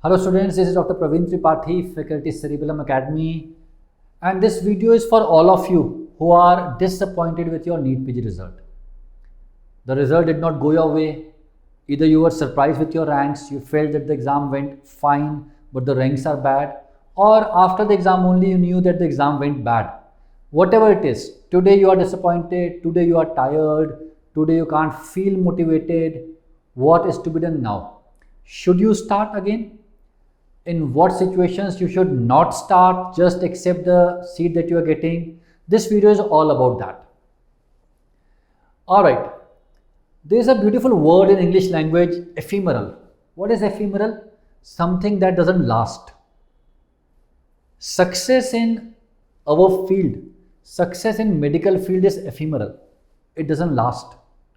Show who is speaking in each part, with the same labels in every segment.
Speaker 1: Hello students, this is Dr. Praveen Tripathi, faculty Cerebellum Academy, and this video is for all of you who are disappointed with your NEET PG result. The result did not go your way. Either you were surprised with your ranks, you felt that the exam went fine but the ranks are bad, or after the exam only you knew that the exam went bad. Whatever it is, today you are disappointed, today you are tired, today you can't feel motivated. What is to be done now? Should you start again? In what situations you should not start, just accept the seat that you are getting? This video is all about that. Alright, there is a beautiful word in English language, ephemeral. What is ephemeral? Something that doesn't last. Success in our field, success in medical field is ephemeral. It doesn't last.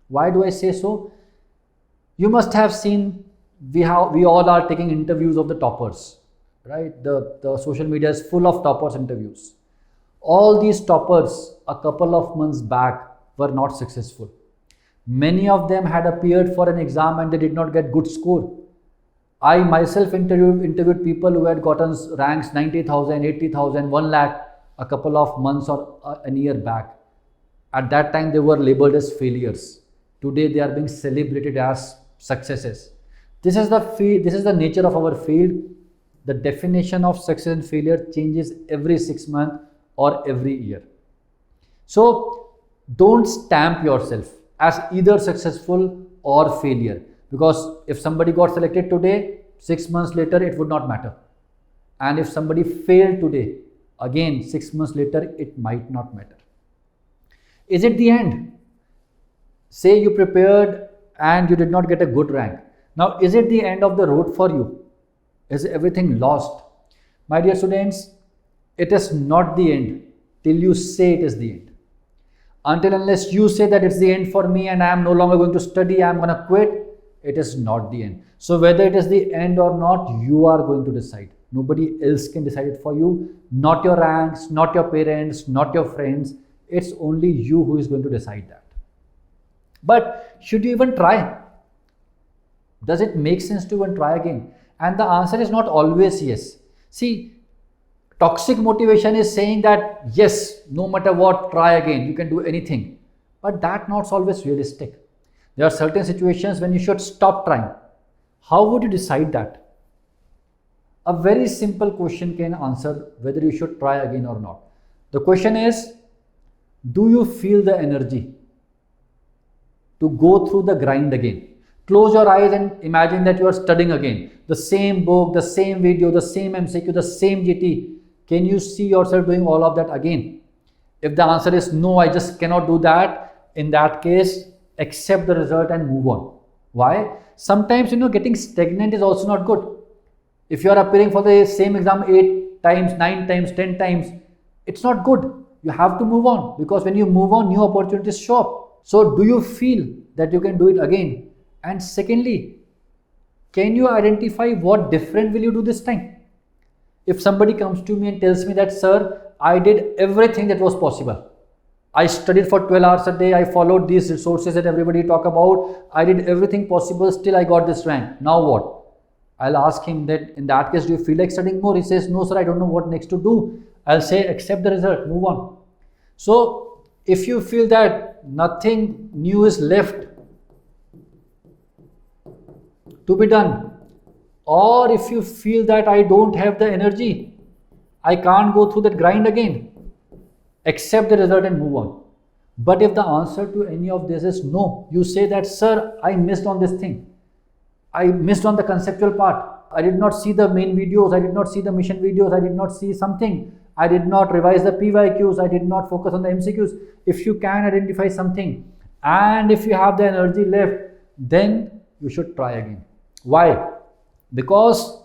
Speaker 1: Why do I say so? You must have seen we all are taking interviews of the toppers, right? The social media is full of toppers interviews. All these toppers a couple of months back were not successful. Many of them had appeared for an exam and they did not get good score. I myself interviewed people who had gotten ranks 90,000, 80,000, 1 lakh a couple of months or a year back. At that time they were labeled as failures. Today they are being celebrated as successes. This is the nature of our field. The definition of success and failure changes every 6 months or every year. So don't stamp yourself as either successful or failure, because if somebody got selected today, 6 months later it would not matter. And if somebody failed today, again 6 months later it might not matter. Is it the end? Say you prepared and you did not get a good rank. Now, is it the end of the road for you? Is everything lost? My dear students, it is not the end till you say it is the end. Until unless you say that it's the end for me and I am no longer going to study, I am going to quit, it is not the end. So whether it is the end or not, you are going to decide. Nobody else can decide it for you. Not your ranks, not your parents, not your friends. It's only you who is going to decide that. But should you even try? Does it make sense to even try again? And the answer is not always yes. See, toxic motivation is saying that yes, no matter what, try again, you can do anything. But that's not always realistic. There are certain situations when you should stop trying. How would you decide that? A very simple question can answer whether you should try again or not. The question is, do you feel the energy to go through the grind again? Close your eyes and imagine that you are studying again. The same book, the same video, the same MCQ, the same GT. Can you see yourself doing all of that again? If the answer is no, I just cannot do that, in that case, accept the result and move on. Why? Sometimes, getting stagnant is also not good. If you are appearing for the same exam 8 times, 9 times, 10 times, it's not good. You have to move on, because when you move on, new opportunities show up. So do you feel that you can do it again? And secondly, can you identify what different will you do this time? If somebody comes to me and tells me that, sir, I did everything that was possible. I studied for 12 hours a day. I followed these resources that everybody talk about. I did everything possible. Still, I got this rank. Now what? I'll ask him that, in that case, do you feel like studying more? He says, no, sir, I don't know what next to do. I'll say, accept the result, move on. So if you feel that nothing new is left to be done, or if you feel that I don't have the energy, I can't go through that grind again, accept the result and move on. But if the answer to any of this is no, you say that, sir, I missed on this thing. I missed on the conceptual part. I did not see the main videos. I did not see the mission videos. I did not see something. I did not revise the PYQs. I did not focus on the MCQs. If you can identify something and if you have the energy left, then you should try again. Why? Because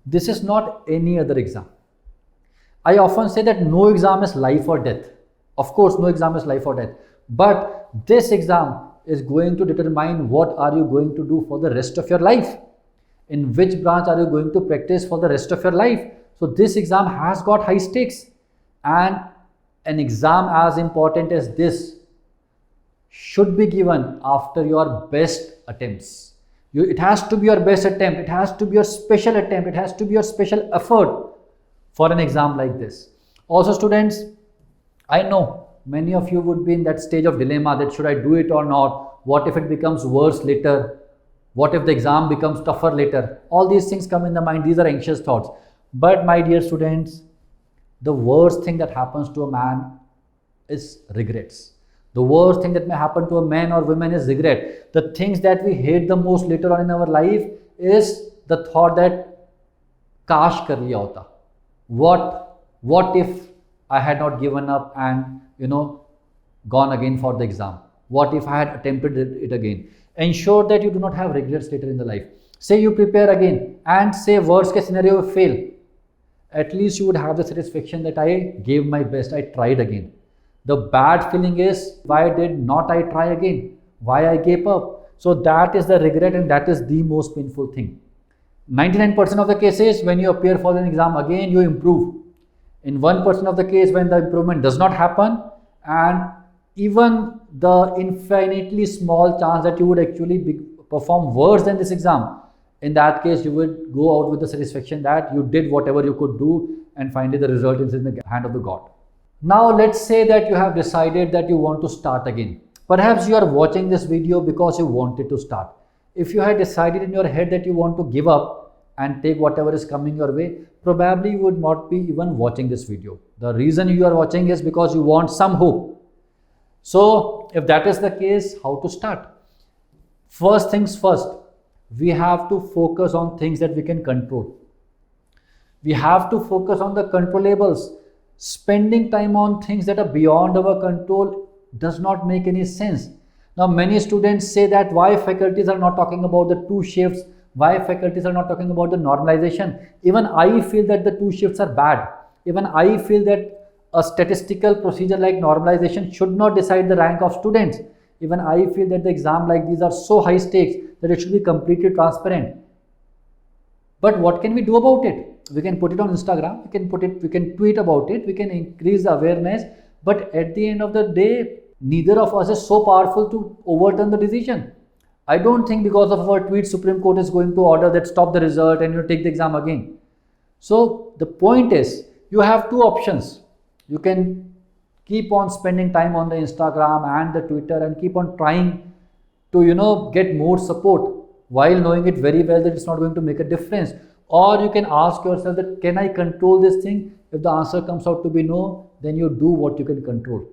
Speaker 1: this is not any other exam. I often say that no exam is life or death. Of course, no exam is life or death. But this exam is going to determine what are you going to do for the rest of your life. In which branch are you going to practice for the rest of your life? So this exam has got high stakes. And an exam as important as this should be given after your best attempts. It has to be your best attempt. It has to be your special attempt. It has to be your special effort for an exam like this. Also students, I know many of you would be in that stage of dilemma that should I do it or not? What if it becomes worse later? What if the exam becomes tougher later? All these things come in the mind. These are anxious thoughts. But my dear students, the worst thing that happens to a man is regrets. The worst thing that may happen to a man or woman is regret. The things that we hate the most later on in our life is the thought that kash kar liya hota. What if I had not given up and gone again for the exam? What if I had attempted it again? Ensure that you do not have regrets later in the life. Say you prepare again and say worst case scenario you fail. At least you would have the satisfaction that I gave my best, I tried again. The bad feeling is, why did not I try again? Why I gave up? So that is the regret, and that is the most painful thing. 99% of the cases, when you appear for an exam again, you improve. In 1% of the case, when the improvement does not happen, and even the infinitely small chance that you would actually perform worse than this exam, in that case you would go out with the satisfaction that you did whatever you could do, and finally the result is in the hand of the God. Now let's say that you have decided that you want to start again. Perhaps you are watching this video because you wanted to start. If you had decided in your head that you want to give up and take whatever is coming your way, probably you would not be even watching this video. The reason you are watching is because you want some hope. So if that is the case, how to start? First things first, we have to focus on things that we can control. We have to focus on the controllables. Spending time on things that are beyond our control does not make any sense. Now many students say that why faculties are not talking about the 2 shifts, why faculties are not talking about the normalization. Even I feel that the 2 shifts are bad. Even I feel that a statistical procedure like normalization should not decide the rank of students. Even I feel that the exam like these are so high stakes that it should be completely transparent. But what can we do about it? We can put it on Instagram, we can tweet about it, we can increase the awareness, but at the end of the day, neither of us is so powerful to overturn the decision. I don't think because of our tweet, Supreme Court is going to order that stop the result and you take the exam again. So the point is, you have 2 options. You can keep on spending time on the Instagram and the Twitter and keep on trying to get more support while knowing it very well that it's not going to make a difference. Or you can ask yourself that, can I control this thing? If the answer comes out to be no, then you do what you can control.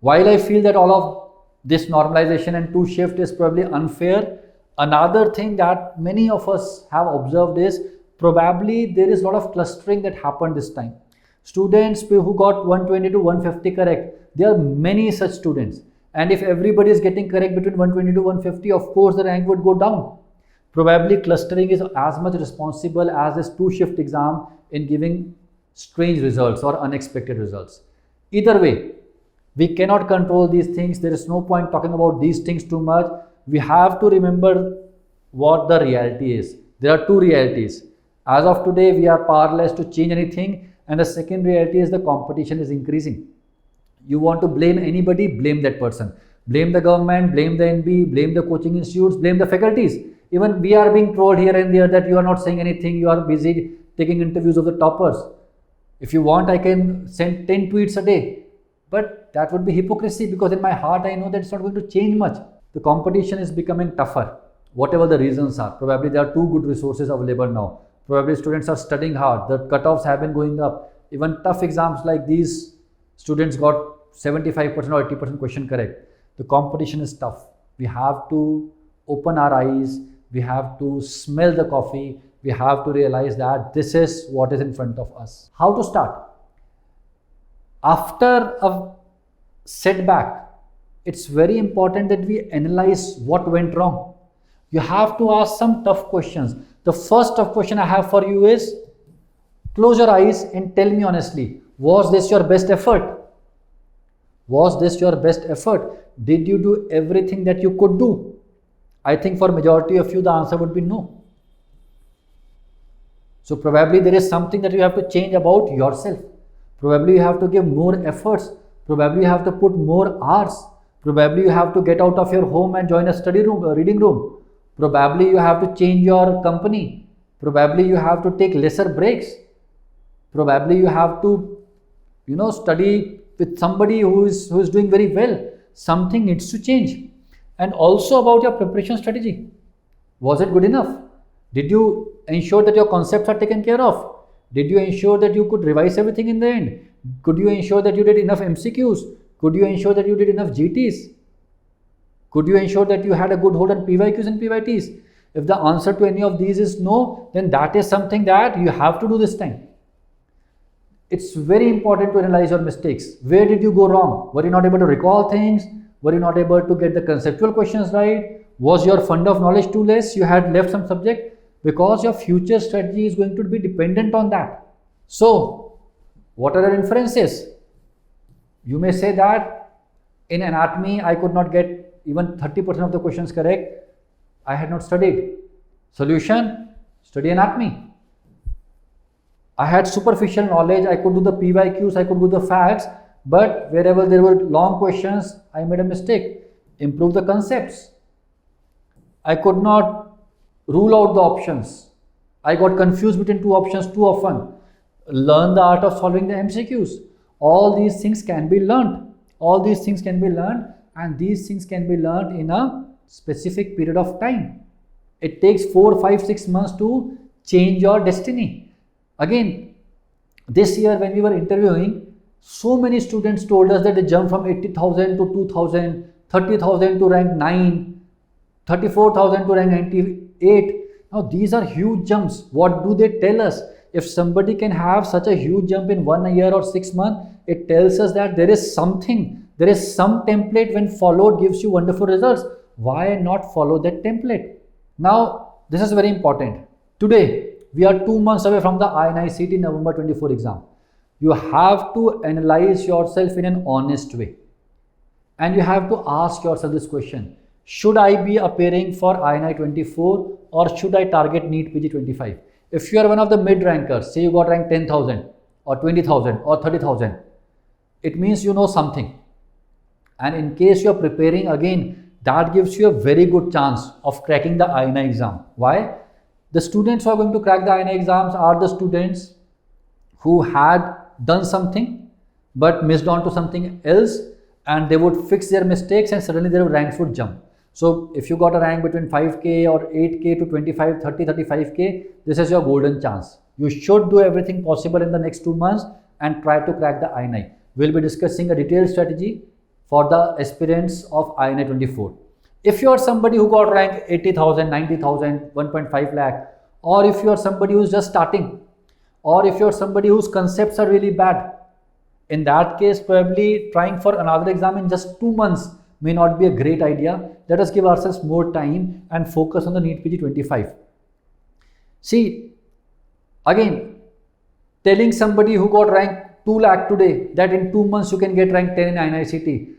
Speaker 1: While I feel that all of this normalization and 2 shift is probably unfair, another thing that many of us have observed is probably there is a lot of clustering that happened this time. Students who got 120 to 150 correct, there are many such students. And if everybody is getting correct between 120 to 150, of course the rank would go down. Probably clustering is as much responsible as this 2 shift exam in giving strange results or unexpected results. Either way, we cannot control these things. There is no point talking about these things too much. We have to remember what the reality is. There are 2 realities. As of today, we are powerless to change anything. And the second reality is the competition is increasing. You want to blame anybody, blame that person. Blame the government, blame the NB, blame the coaching institutes, blame the faculties. Even we are being trolled here and there that you are not saying anything, you are busy taking interviews of the toppers. If you want, I can send 10 tweets a day. But that would be hypocrisy, because in my heart I know that it's not going to change much. The competition is becoming tougher, whatever the reasons are. Probably there are too good resources available now. Probably students are studying hard. The cutoffs have been going up. Even tough exams like these, students got 75% or 80% question correct. The competition is tough. We have to open our eyes. We have to smell the coffee. We have to realize that this is what is in front of us. How to start? After a setback, it's very important that we analyze what went wrong. You have to ask some tough questions. The first tough question I have for you is, close your eyes and tell me honestly, was this your best effort? Was this your best effort? Did you do everything that you could do? I think for majority of you, the answer would be no. So probably there is something that you have to change about yourself. Probably you have to give more efforts. Probably you have to put more hours. Probably you have to get out of your home and join a study room, a reading room. Probably you have to change your company. Probably you have to take lesser breaks. Probably you have to, study with somebody who is doing very well. Something needs to change. And also about your preparation strategy. Was it good enough? Did you ensure that your concepts are taken care of? Did you ensure that you could revise everything in the end? Could you ensure that you did enough MCQs? Could you ensure that you did enough GTs? Could you ensure that you had a good hold on PYQs and PYTs? If the answer to any of these is no, then that is something that you have to do this time. It's very important to analyze your mistakes. Where did you go wrong? Were you not able to recall things? Were you not able to get the conceptual questions right? Was your fund of knowledge too less? You had left some subject? Because your future strategy is going to be dependent on that. So, what are the inferences? You may say that in anatomy, I could not get even 30% of the questions correct. I had not studied. Solution, study anatomy. I had superficial knowledge. I could do the PYQs, I could do the facts, but wherever there were long questions, I made a mistake. Improve the concepts. I could not rule out the options. I got confused between two options too often. Learn the art of solving the MCQs. All these things can be learned. All these things can be learned, and these things can be learned in a specific period of time. It takes 4, 5, 6 months to change your destiny. Again, this year when we were interviewing, so many students told us that they jumped from 80,000 to 2,000, 30,000 to rank 9, 34,000 to rank 98. Now these are huge jumps. What do they tell us? If somebody can have such a huge jump in 1 year or 6 months, it tells us that there is something, there is some template when followed gives you wonderful results. Why not follow that template? Now, this is very important. Today, we are 2 months away from the INI-CET November 24 exam. You have to analyze yourself in an honest way. And you have to ask yourself this question. Should I be appearing for INI-24 or should I target NEET PG 25? If you are one of the mid-rankers, say you got rank 10,000 or 20,000 or 30,000, it means you know something. And in case you are preparing again, that gives you a very good chance of cracking the INI exam. Why? The students who are going to crack the INI exams are the students who had done something but missed on to something else, and they would fix their mistakes and suddenly their ranks would jump. So if you got a rank between 5k or 8k to 25, 30, 35k, this is your golden chance. You should do everything possible in the next 2 months and try to crack the INI. We'll be discussing a detailed strategy for the aspirants of INI 24. If you are somebody who got rank 80,000, 90,000, 1.5 lakh, or if you are somebody who's just starting, or if you are somebody whose concepts are really bad, in that case, probably trying for another exam in just 2 months may not be a great idea. Let us give ourselves more time and focus on the NEET PG 25. See, again, telling somebody who got rank 2 lakh today that in 2 months you can get rank 10 in INI-CET,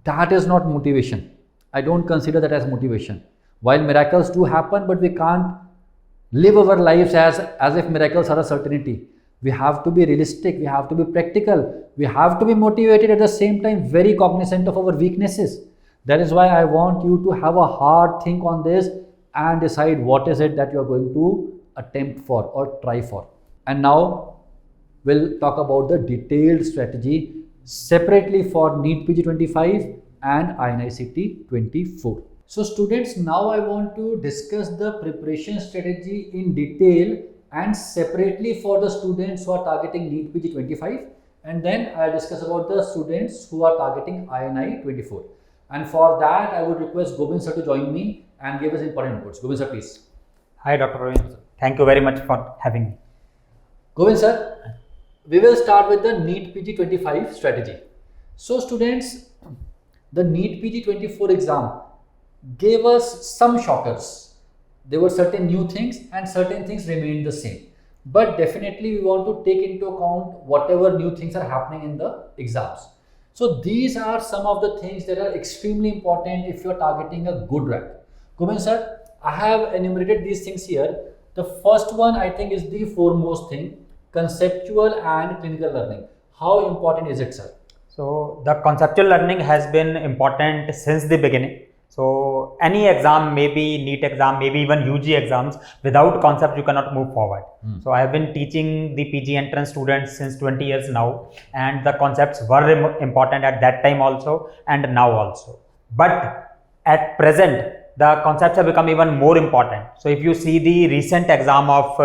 Speaker 1: that is not motivation. I don't consider that as motivation. While miracles do happen, but we can't live our lives as if miracles are a certainty. We have to be realistic, we have to be practical, we have to be motivated, at the same time very cognizant of our weaknesses. That is why I want you to have a hard think on this and decide what is it that you are going to attempt for or try for. And now we'll talk about the detailed strategy separately for NEET PG 25 and INI-CET 24. So students, now I want to discuss the preparation strategy in detail and separately for the students who are targeting NEET PG 25, and then I'll discuss about the students who are targeting INI 24. And for that, I would request Gobind sir to join me and give us important inputs. Gobind sir, please.
Speaker 2: Hi Dr. Praveen. Thank you very much for having me.
Speaker 1: Gobind sir, we will start with the NEET PG 25 strategy. So students, the NEET PG 24 exam gave us some shockers. There were certain new things and certain things remained the same. But definitely we want to take into account whatever new things are happening in the exams. So these are some of the things that are extremely important if you are targeting a good rank. Gobind sir, I have enumerated these things here. The first one I think is the foremost thing, conceptual and clinical learning. How important is it, sir?
Speaker 2: So the conceptual learning has been important since the beginning. So any exam, maybe NEET exam, maybe even UG exams, without concept you cannot move forward. So I have been teaching the PG entrance students since 20 years now, and the concepts were important at that time also and now also. But at present, the concepts have become even more important. So if you see the recent exam of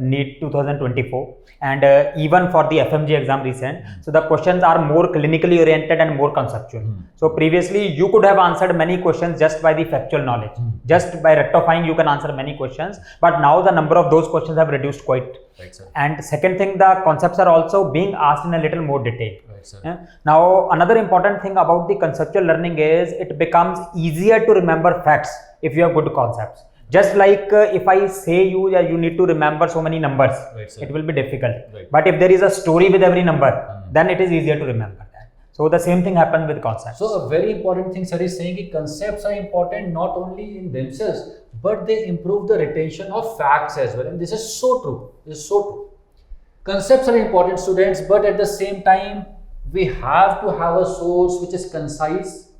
Speaker 2: NEET 2024 and even for the FMG exam recent, so the questions are more clinically oriented and more conceptual. So previously you could have answered many questions just by the factual knowledge, just by rectifying you can answer many questions, but now the number of those questions have reduced quite.
Speaker 1: Right, sir.
Speaker 2: And second thing, the concepts are also being asked in a little more detail.
Speaker 1: Right, sir.
Speaker 2: Yeah. Now another important thing about the conceptual learning is it becomes easier to remember facts if you have good concepts. Just like if I say you that you need to remember so many numbers,
Speaker 1: Right, sir.
Speaker 2: it will be difficult.
Speaker 1: Right.
Speaker 2: But if there is a story with every number, then it is easier to remember that. So the same thing happens with concepts.
Speaker 1: So a very important thing sir is saying that concepts are important not only in themselves, but they improve the retention of facts as well. And this is so true. This is so true. Concepts are important, students, but at the same time, we have to have a source which is concise,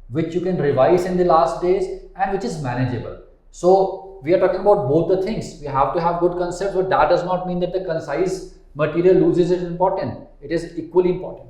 Speaker 1: which you can revise in the last days, and which is manageable. So we are talking about both the things. We have to have good concepts, but that does not mean that the concise material loses its importance. It is equally important.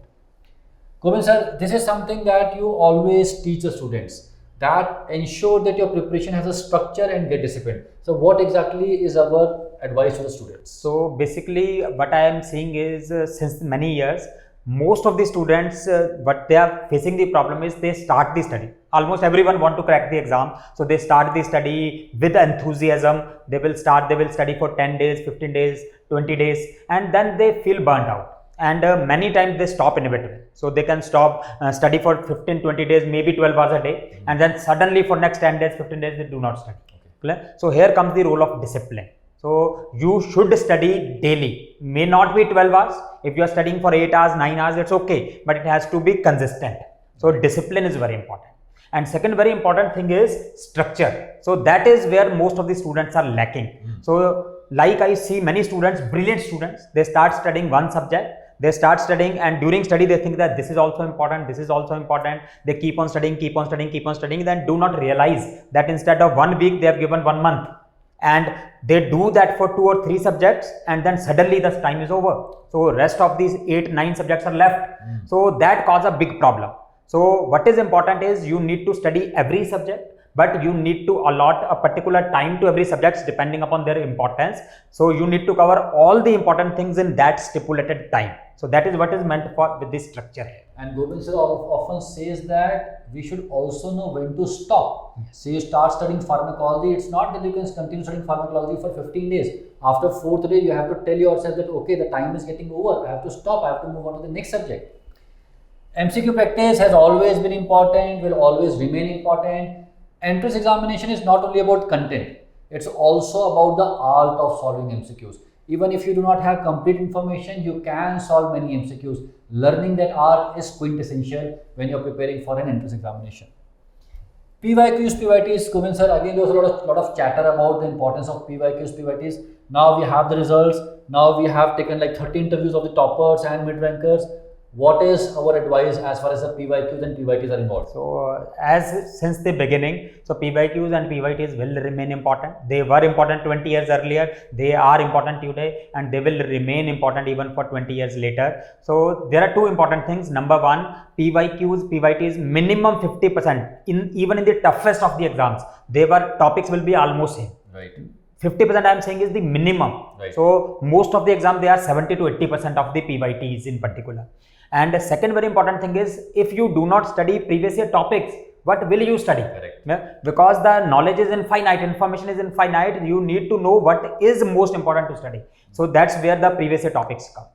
Speaker 1: Gobind sir, this is something that you always teach the students, that ensure that your preparation has a structure and get disciplined. So what exactly is our advice to the students?
Speaker 2: So basically what I am seeing is since many years, most of the students, what they are facing the problem is they start the study. Almost everyone want to crack the exam. So they start the study with enthusiasm. They will study for 10 days, 15 days, 20 days, and then they feel burnt out. And many times they stop in between. So they can stop study for 15, 20 days, maybe 12 hours a day. And then suddenly for next 10 days, 15 days, they do not study. Clear? So here comes the role of discipline. So you should study daily. May not be 12 hours. If you are studying for 8 hours, 9 hours, it's okay. But it has to be consistent. So discipline is very important. And second very important thing is structure. So that is where most of the students are lacking. So like I see many students, brilliant students, they start studying one subject. They start studying, and during study they think that this is also important, this is also important. They keep on studying, then do not realize that instead of 1 week they have given 1 month. And they do that for 2 or 3 subjects, and then suddenly the time is over. So rest of these 8, 9 subjects are left. So that causes a big problem. So what is important is you need to study every subject, but you need to allot a particular time to every subject depending upon their importance. So you need to cover all the important things in that stipulated time. So that is what is meant for with this structure.
Speaker 1: And Gobind sir often says that we should also know when to stop. So you start studying pharmacology, it's not that you can continue studying pharmacology for 15 days. After 4th day, you have to tell yourself that okay, the time is getting over, I have to stop, I have to move on to the next subject. MCQ practice has always been important, will always remain important. Entrance examination is not only about content, it's also about the art of solving MCQs. Even if you do not have complete information, you can solve many MCQs. Learning that art is quintessential when you are preparing for an entrance examination. PYQs, PYTs, Gobind sir, again there was a lot of chatter about the importance of PYQs, PYTs. Now we have the results. Now we have taken like 30 interviews of the toppers and mid-rankers. What is our advice as far as the PYQs and PYTs are involved?
Speaker 2: So since the beginning, so PYQs and PYTs will remain important. They were important 20 years earlier, they are important today, and they will remain important even for 20 years later. So there are 2 important things. Number 1, PYQs, PYTs minimum 50% even in the toughest of the exams. Topics will be almost same.
Speaker 1: Right.
Speaker 2: 50% I am saying is the minimum.
Speaker 1: Right.
Speaker 2: So most of the exam they are 70 to 80% of the PYTs in particular. And the second very important thing is, if you do not study previous year topics, what will you study?
Speaker 1: Correct.
Speaker 2: Yeah? Because the knowledge is infinite, information is infinite, you need to know what is most important to study. So that's where the previous year topics come.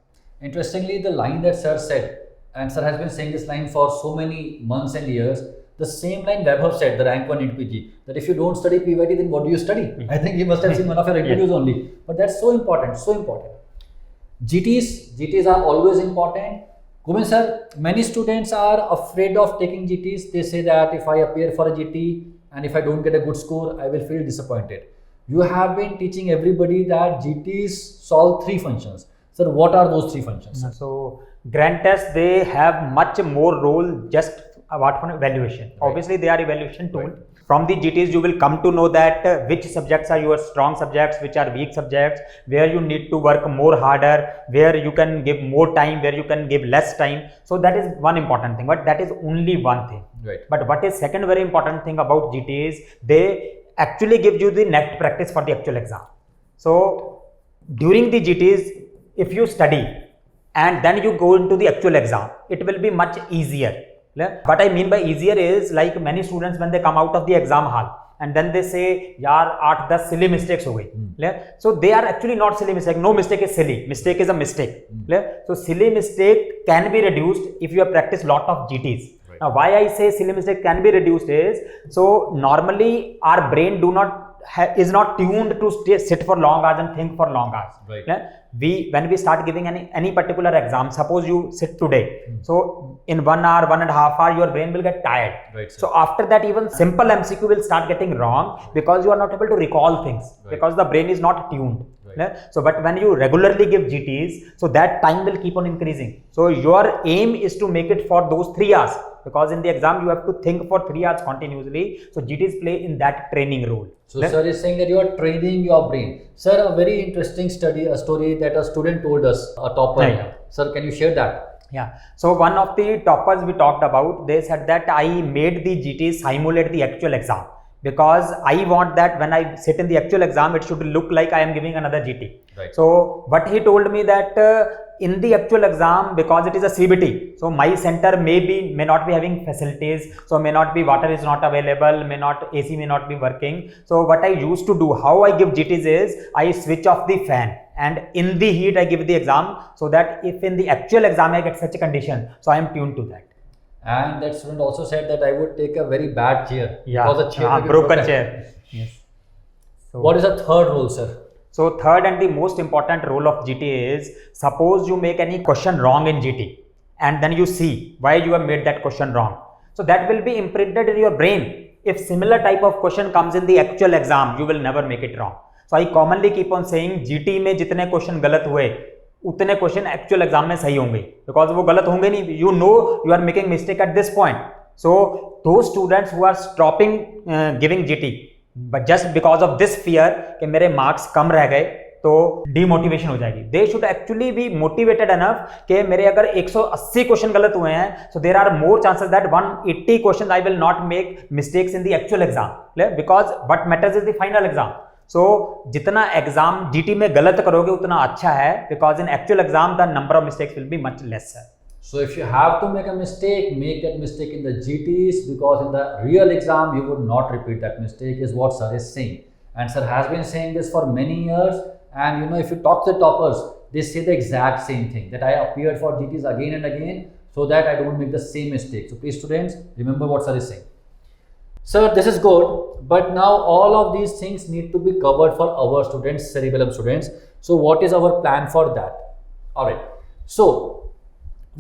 Speaker 1: Interestingly, the line that sir said, and sir has been saying this line for so many months and years, the same line Web have said, the rank 1 NEET PG, that if you don't study PYT, then what do you study? I think you must have seen one of your interviews only. But that's so important, so important. GTs are always important. Gobind sir, many students are afraid of taking GTs. They say that if I appear for a GT and if I don't get a good score, I will feel disappointed. You have been teaching everybody that GTs solve 3 functions. Sir, what are those 3 functions?
Speaker 2: So Grand tests, they have much more role just apart from evaluation.
Speaker 1: Right.
Speaker 2: Obviously, they are evaluation tool.
Speaker 1: Right.
Speaker 2: From the GTs, you will come to know that which subjects are your strong subjects, which are weak subjects, where you need to work more harder, where you can give more time, where you can give less time. So that is one important thing, but that is only one thing.
Speaker 1: Right.
Speaker 2: But what is second very important thing about GT is they actually give you the net practice for the actual exam. So during the GTs, if you study and then you go into the actual exam, it will be much easier. What I mean by easier is like many students when they come out of the exam hall and then they say, yaar 8-10 silly mistakes ho gayi. So they are actually not silly mistake. No mistake is silly. Mistake is a mistake. So silly mistake can be reduced if you have practiced lot of GTs.
Speaker 1: Right.
Speaker 2: Now why I say silly mistake can be reduced is, so normally our brain is not tuned to sit for long hours and think for long hours.
Speaker 1: Right.
Speaker 2: When we start giving any particular exam, suppose you sit today, so in 1 hour, 1.5 hours, your brain will get tired.
Speaker 1: Right, sir.
Speaker 2: So after that, even simple MCQ will start getting wrong because you are not able to recall things,
Speaker 1: Right.
Speaker 2: because the brain is not tuned.
Speaker 1: Right.
Speaker 2: So but when you regularly give GTs, so that time will keep on increasing. So your aim is to make it for those 3 hours, because in the exam you have to think for 3 hours continuously. So GTs play in that training role.
Speaker 1: So sir is saying that you are training your brain. Sir, a very interesting story that a student told us, a topper.
Speaker 2: Yeah.
Speaker 1: Sir, can you share that?
Speaker 2: Yeah. So one of the toppers we talked about, they said that I made the GT simulate the actual exam, because I want that when I sit in the actual exam, it should look like I am giving another GT.
Speaker 1: Right.
Speaker 2: So, but he told me that in the actual exam, because it is a CBT, so my center may not be having facilities, so may not be, water is not available, AC may not be working. So what I used to do, how I give GTs is, I switch off the fan and in the heat I give the exam, so that if in the actual exam I get such a condition, so I am tuned to that.
Speaker 1: And that student also said that I would take a very bad chair.
Speaker 2: Yeah,
Speaker 1: because the chair will be
Speaker 2: broken
Speaker 1: broken.
Speaker 2: chair. Yes. So,
Speaker 1: What is the third rule, sir?
Speaker 2: So third and the most important role of GT is, suppose you make any question wrong in GT and then you see why you have made that question wrong. So that will be imprinted in your brain. If similar type of question comes in the actual exam, you will never make it wrong. So I commonly keep on saying GT में जितने question गलत हुए, उतने question actual exam में सही होंगे, because वो गलत होंगे नहीं. You know you are making mistake at this point. So those students who are stopping giving GT but just because of this fear कि मेरे मार्क्स कम रह गए तो डीमोटिवेशन हो जाएगी. They should actually be motivated enough कि मेरे अगर 180 क्वेश्चन गलत हुए हैं, so there are more chances that 180 question I will not make mistakes in the actual exam, because what matters is the final exam. So जितना exam GT में गलत करोगे उतना अच्छा है, because in actual exam the number of mistakes will be much less.
Speaker 1: So if you have to make make that mistake in the GTs, because in the real exam you would not repeat that mistake, is what sir is saying. And sir has been saying this for many years. And you know, if you talk to the toppers, they say the exact same thing, that I appeared for GTs again and again so that I don't make the same mistake. So please students, remember what sir is saying. Sir, this is good, but now all of these things need to be covered for our students, cerebellum students. So what is our plan for that? All right. So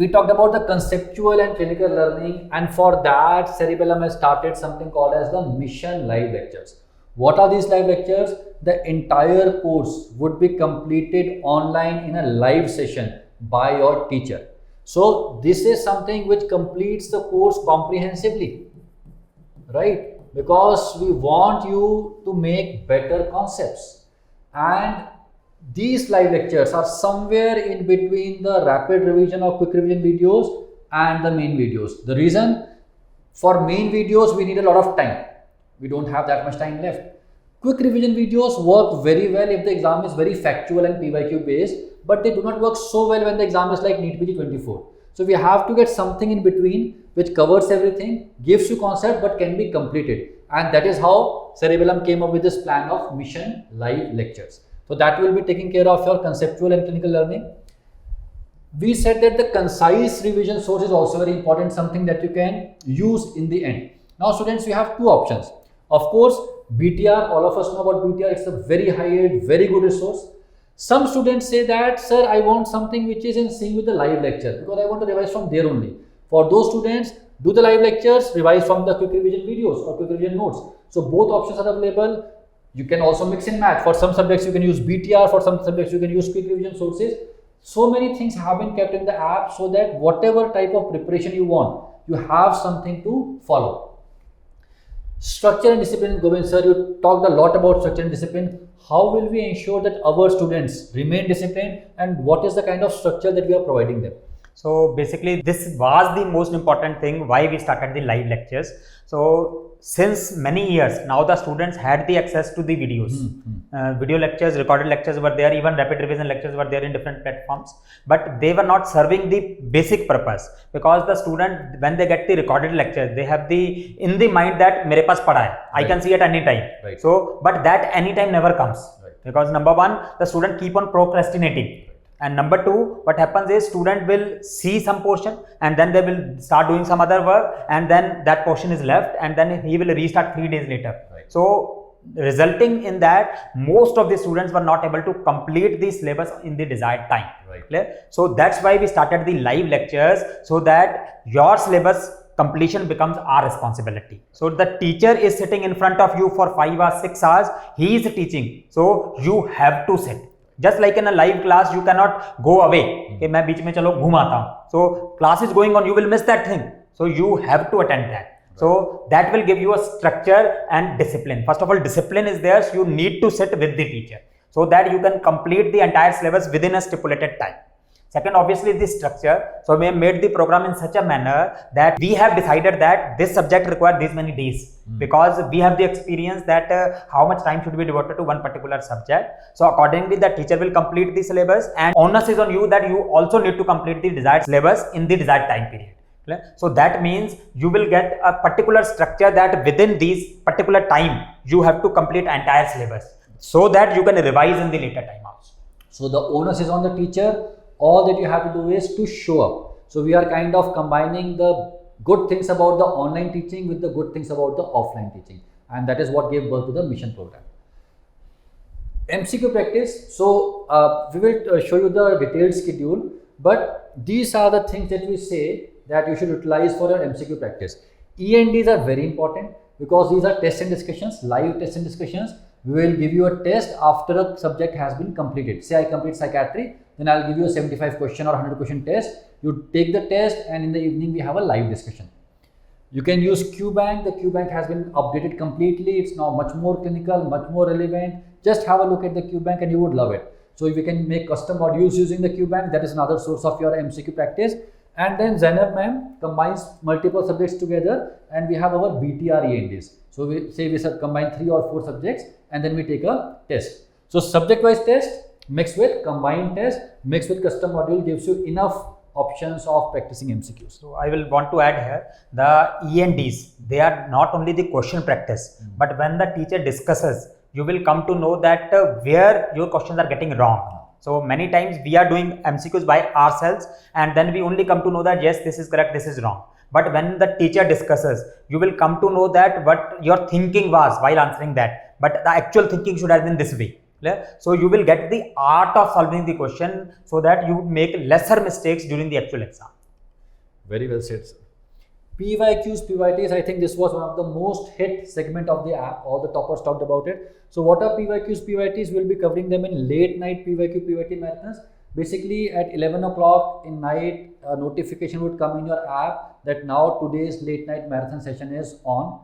Speaker 1: we talked about the conceptual and clinical learning, and for that Cerebellum has started something called as the mission live lectures. What are these live lectures? The entire course would be completed online in a live session by your teacher. So this is something which completes the course comprehensively, right? Because we want you to make better concepts, and these live lectures are somewhere in between the rapid revision or quick revision videos and the main videos. The reason, for main videos we need a lot of time. We don't have that much time left. Quick revision videos work very well if the exam is very factual and PYQ based, but they do not work so well when the exam is like NEET PG 24. So we have to get something in between which covers everything, gives you concept but can be completed, and that is how Cerebellum came up with this plan of mission live lectures. So that will be taking care of your conceptual and clinical learning. We said that the concise revision source is also very important, something that you can use in the end. Now students, we have two options. Of course, BTR, all of us know about BTR, it's a very high-end, very good resource. Some students say that, sir, I want something which is in sync with the live lecture because I want to revise from there only. For those students, do the live lectures, revise from the quick revision videos or quick revision notes. So both options are available. You can also mix and match. For some subjects you can use BTR, for some subjects you can use quick revision sources. So many things have been kept in the app so that whatever type of preparation you want, you have something to follow. Structure and discipline, Gobind sir, you talked a lot about structure and discipline. How will we ensure that our students remain disciplined, and what is the kind of structure that we are providing them?
Speaker 2: So basically this was the most important thing why we started the live lectures. So since many years now the students had the access to the videos. Video lectures, recorded lectures were there, even rapid revision lectures were there in different platforms, but they were not serving the basic purpose, because the student, when they get the recorded lectures, they have the in the mind that mere paas pada hai, I can see at any time. So but that any time never comes, because number one, the student keep on procrastinating. And number two, what happens is student will see some portion and then they will start doing some other work, and then that portion is left, and then he will restart 3 days later. So resulting in that most of the students were not able to complete the syllabus in the desired time. So that's why we started the live lectures, so that your syllabus completion becomes our responsibility. So the teacher is sitting in front of you for 5 or 6 hours, he is teaching, so you have to sit. Just like in a live class, you cannot go away. कि मैं बीच में चलो घूम आता हूँ. So class is going on, you will miss that thing. So you have to attend that. So that will give you a structure and discipline. First of all, discipline is there, so you need to sit with the teacher so that you can complete the entire syllabus within a stipulated time. Second, obviously the structure. So we have made the program in such a manner that we have decided that this subject requires this many days, because we have the experience that how much time should be devoted to one particular subject. So accordingly, the teacher will complete the syllabus, and onus is on you that you also need to complete the desired syllabus in the desired time period. So that means you will get a particular structure that within these particular time you have to complete entire syllabus, so that you can revise in the later time also.
Speaker 1: So the onus is on the teacher. All that you have to do is to show up. So we are kind of combining the good things about the online teaching with the good things about the offline teaching, and that is what gave birth to the mission program. MCQ practice. So we will show you the detailed schedule, but these are the things that we say that you should utilize for your MCQ practice. E&Ds are very important because these are tests and discussions, live tests and discussions. We will give you a test after a subject has been completed. Say I complete psychiatry, then I'll give you a 75 question or 100 question test. You take the test, and in the evening we have a live discussion. You can use QBank. The QBank has been updated completely. It's now much more clinical, much more relevant. Just have a look at the QBank and you would love it. So if you can make custom modules using the QBank, that is another source of your MCQ practice. And then Zainab ma'am combines multiple subjects together, and we have our BTR E&Ds. So we say we combine 3 or 4 subjects, and then we take a test. So subject wise test mixed with combined test mixed with custom module gives you enough options of practicing MCQs.
Speaker 2: So I will want to add here, the E&Ds, they are not only the question practice, but when the teacher discusses, you will come to know that where your questions are getting wrong. So many times we are doing MCQs by ourselves, and then we only come to know that yes, this is correct, this is wrong. But when the teacher discusses, you will come to know that what your thinking was while answering that, but the actual thinking should have been this way. So you will get the art of solving the question, so that you make lesser mistakes during the actual exam.
Speaker 1: Very well said, sir. PYQs, PYTs, I think this was one of the most hit segment of the app. All the toppers talked about it. So what are PYQs, PYTs? We'll be covering them in late night PYQ, PYT marathons. Basically at 11 o'clock in night, a notification would come in your app that now today's late night marathon session is on.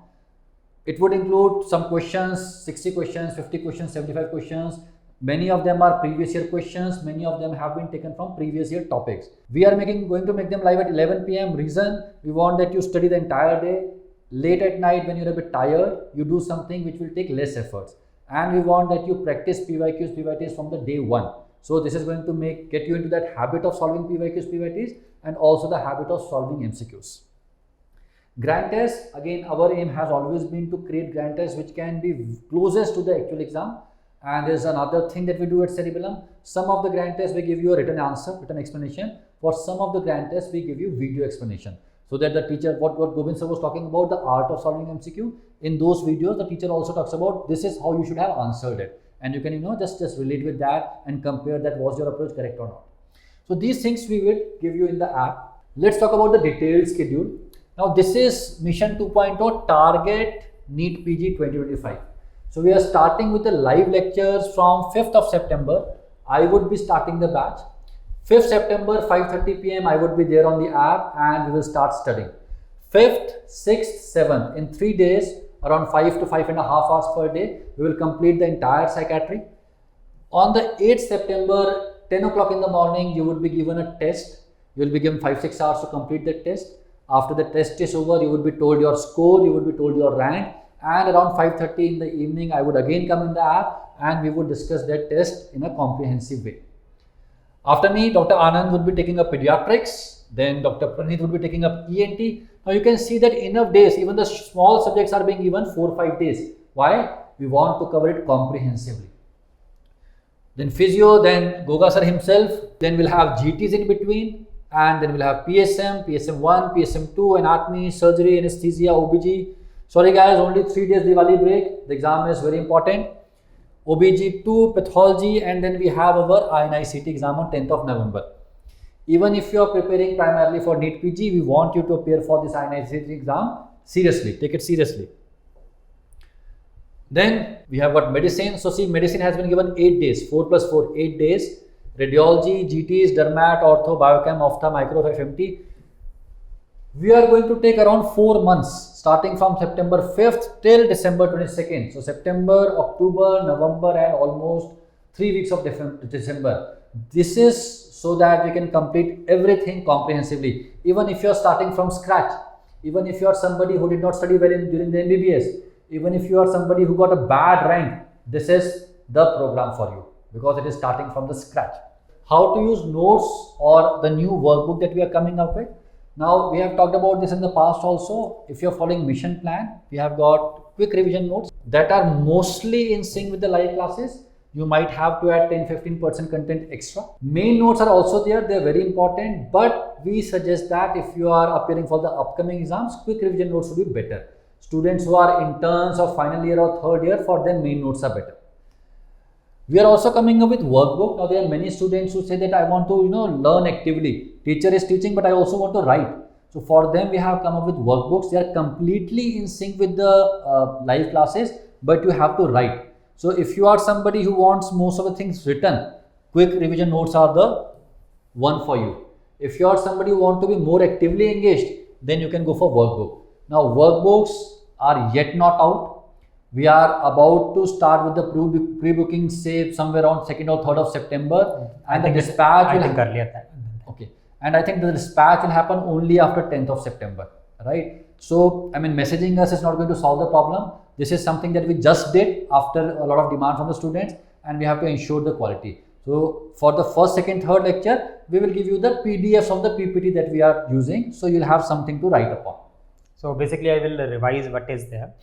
Speaker 1: It would include some questions, 60 questions, 50 questions, 75 questions. Many of them are previous year questions. Many of them have been taken from previous year topics. We are going to make them live at 11 p.m. Reason, we want that you study the entire day. Late at night when you're a bit tired, you do something which will take less efforts. And we want that you practice PYQs, PYTs from the day one. So this is going to get you into that habit of solving PYQs, PYTs, and also the habit of solving MCQs. Grand tests, again our aim has always been to create grand tests which can be closest to the actual exam. And there's another thing that we do at Cerebellum. Some of the grand tests we give you a written answer, written explanation. For some of the grand tests we give you video explanation, so that the teacher, what Gobind sir was talking about, the art of solving MCQ, in those videos the teacher also talks about this is how you should have answered it, and you can just relate with that and compare that was your approach correct or not. So these things we will give you in the app. Let's talk about the detailed schedule. Now this is Mission 2.0 Target NEET PG 2025. So we are starting with the live lectures from 5th of September. I would be starting the batch. 5th September 5:30 p.m. I would be there on the app and we will start studying. 5th, 6th, 7th, in 3 days, around 5 to 5.5 hours per day, we will complete the entire psychiatry. On the 8th September, 10 o'clock in the morning, you would be given a test. You will be given 5-6 hours to complete the test. After the test is over, you would be told your score, you would be told your rank, and around 5:30 in the evening, I would again come in the app and we would discuss that test in a comprehensive way. After me, Dr. Anand would be taking up pediatrics, then Dr. Praneeth would be taking up ENT. Now you can see that enough days, even the small subjects are being given 4-5 days. Why? We want to cover it comprehensively. Then physio, then Goga sir himself, then we'll have GTs in between, and then we'll have PSM, PSM1, PSM2, anatomy, surgery, anesthesia, OBG. Sorry guys, only 3 days Diwali break. The exam is very important. OBG2, pathology, and then we have our INI-CET exam on 10th of November. Even if you are preparing primarily for NEET PG, we want you to appear for this INI-CET exam seriously. Take it seriously. Then we have got medicine. So see, medicine has been given 8 days, 4 plus 4, 8 days. Radiology, GTs, dermat, ortho, biochem, ophtha, micro, FMT. We are going to take around 4 months, starting from September 5th till December 22nd. So September, October, November, and almost 3 weeks of December. This is so that we can complete everything comprehensively. Even if you are starting from scratch, even if you are somebody who did not study well during the MBBS, even if you are somebody who got a bad rank, this is the program for you because it is starting from the scratch. How to use notes or the new workbook that we are coming up with. Now we have talked about this in the past also. If you are following mission plan, we have got quick revision notes that are mostly in sync with the live classes. You might have to add 10-15% content extra. Main notes are also there, they are very important, but we suggest that if you are appearing for the upcoming exams, quick revision notes would be better. Students who are interns or final year or third year, for them main notes are better. We are also coming up with workbook. Now there are many students who say that I want to learn actively. Teacher is teaching, but I also want to write. So for them we have come up with workbooks. They are completely in sync with the live classes, but you have to write. So if you are somebody who wants most of the things written, quick revision notes are the one for you. If you are somebody who want to be more actively engaged, then you can go for workbook. Now workbooks are yet not out. We are about to start with the pre-booking, say somewhere around 2nd or 3rd of September, and the dispatch will happen. Okay, and I think the dispatch will happen only after 10th of September, right? So I mean, messaging us is not going to solve the problem. This is something that we just did after a lot of demand from the students, and we have to ensure the quality. So for the first, second, third lecture, we will give you the PDFs of the PPT that we are using, so you'll have something to write upon.
Speaker 2: So basically I will revise what is there.